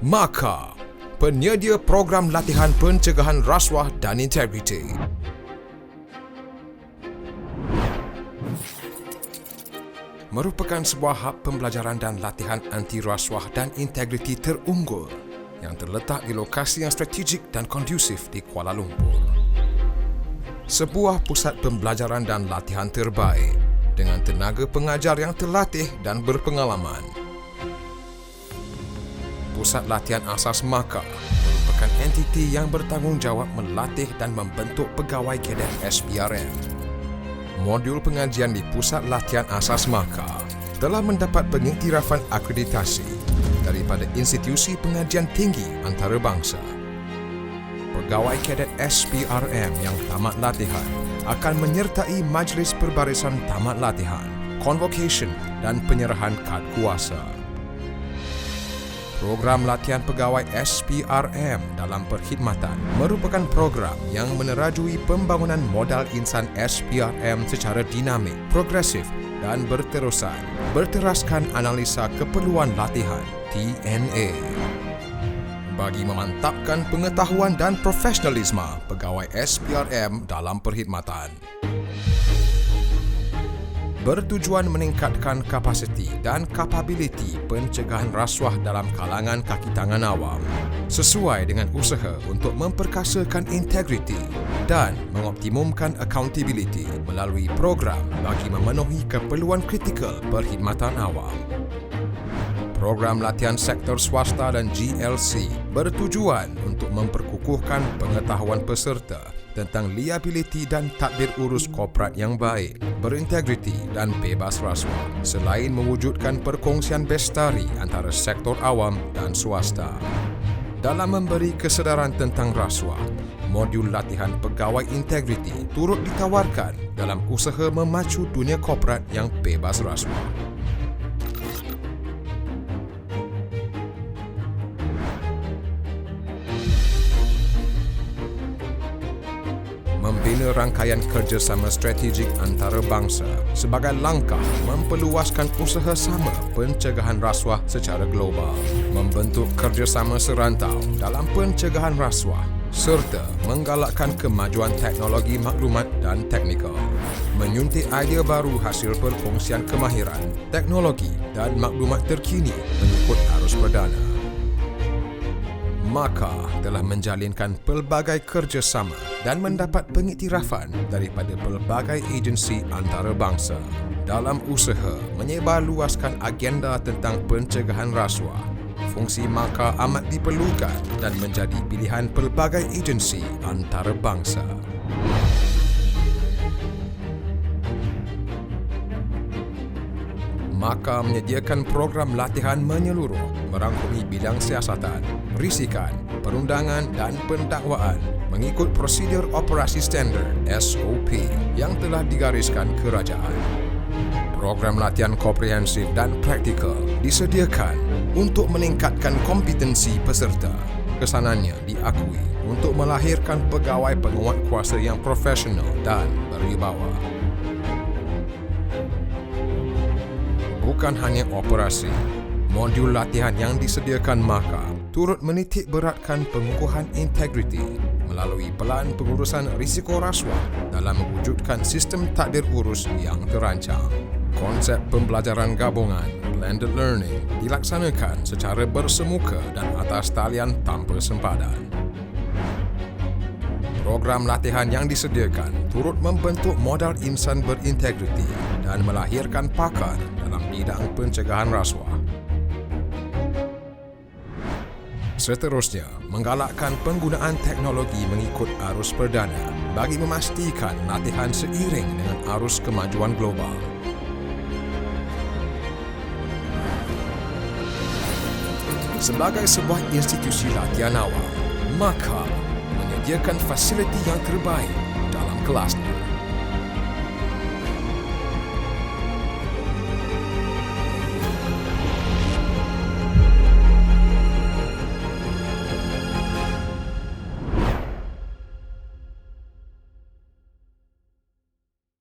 Maka, penyedia program latihan pencegahan rasuah dan integriti. Merupakan sebuah hub pembelajaran dan latihan anti rasuah dan integriti terunggul yang terletak di lokasi yang strategik dan kondusif di Kuala Lumpur. Sebuah pusat pembelajaran dan latihan terbaik dengan tenaga pengajar yang terlatih dan berpengalaman. Pusat Latihan Asas Maka merupakan entiti yang bertanggungjawab melatih dan membentuk pegawai kadet SPRM. Modul pengajian di Pusat Latihan Asas Maka telah mendapat pengiktirafan akreditasi daripada Institusi Pengajian Tinggi Antarabangsa. Pegawai kadet SPRM yang tamat latihan akan menyertai Majlis Perbarisan Tamat Latihan, Convocation dan penyerahan kad kuasa. Program latihan pegawai SPRM dalam perkhidmatan merupakan program yang menerajui pembangunan modal insan SPRM secara dinamik, progresif dan berterusan, berteraskan analisa keperluan latihan TNA. Bagi memantapkan pengetahuan dan profesionalisme pegawai SPRM dalam perkhidmatan. Bertujuan meningkatkan kapasiti dan kapabiliti pencegahan rasuah dalam kalangan kaki tangan awam sesuai dengan usaha untuk memperkasakan integriti dan mengoptimumkan accountability melalui program bagi memenuhi keperluan kritikal perkhidmatan awam. Program latihan sektor swasta dan GLC bertujuan untuk memperkukuhkan pengetahuan peserta tentang liability dan tadbir urus korporat yang baik, berintegriti dan bebas rasuah, selain mewujudkan perkongsian bestari antara sektor awam dan swasta. Dalam memberi kesedaran tentang rasuah, modul latihan pegawai integriti turut ditawarkan dalam usaha memacu dunia korporat yang bebas rasuah. Membina rangkaian kerjasama strategik antarabangsa sebagai langkah memperluaskan usaha sama pencegahan rasuah secara global, membentuk kerjasama serantau dalam pencegahan rasuah serta menggalakkan kemajuan teknologi maklumat dan teknikal, menyuntik idea baru hasil perkongsian kemahiran, teknologi dan maklumat terkini mengikut arus perdana. Maka telah menjalinkan pelbagai kerjasama dan mendapat pengiktirafan daripada pelbagai agensi antarabangsa dalam usaha menyebarluaskan agenda tentang pencegahan rasuah. Fungsi Maka amat diperlukan dan menjadi pilihan pelbagai agensi antarabangsa. Maka menyediakan program latihan menyeluruh merangkumi bidang siasatan, risikan, perundangan dan pendakwaan mengikut prosedur operasi standard SOP yang telah digariskan kerajaan. Program latihan komprehensif dan praktikal disediakan untuk meningkatkan kompetensi peserta. Kesanannya diakui untuk melahirkan pegawai penguat kuasa yang profesional dan berwibawa. Bukan hanya operasi, modul latihan yang disediakan Maka turut menitik beratkan pengukuhan integriti melalui pelan pengurusan risiko rasuah dalam mewujudkan sistem takdir urus yang terancang. Konsep pembelajaran gabungan, blended learning, dilaksanakan secara bersemuka dan atas talian tanpa sempadan. Program latihan yang disediakan turut membentuk modal insan berintegriti dan melahirkan pakar dalam bidang pencegahan rasuah. Seterusnya, menggalakkan penggunaan teknologi mengikut arus perdana bagi memastikan latihan seiring dengan arus kemajuan global. Sebagai sebuah institusi latihan awam, Maka menyediakan fasiliti yang terbaik dalam kelas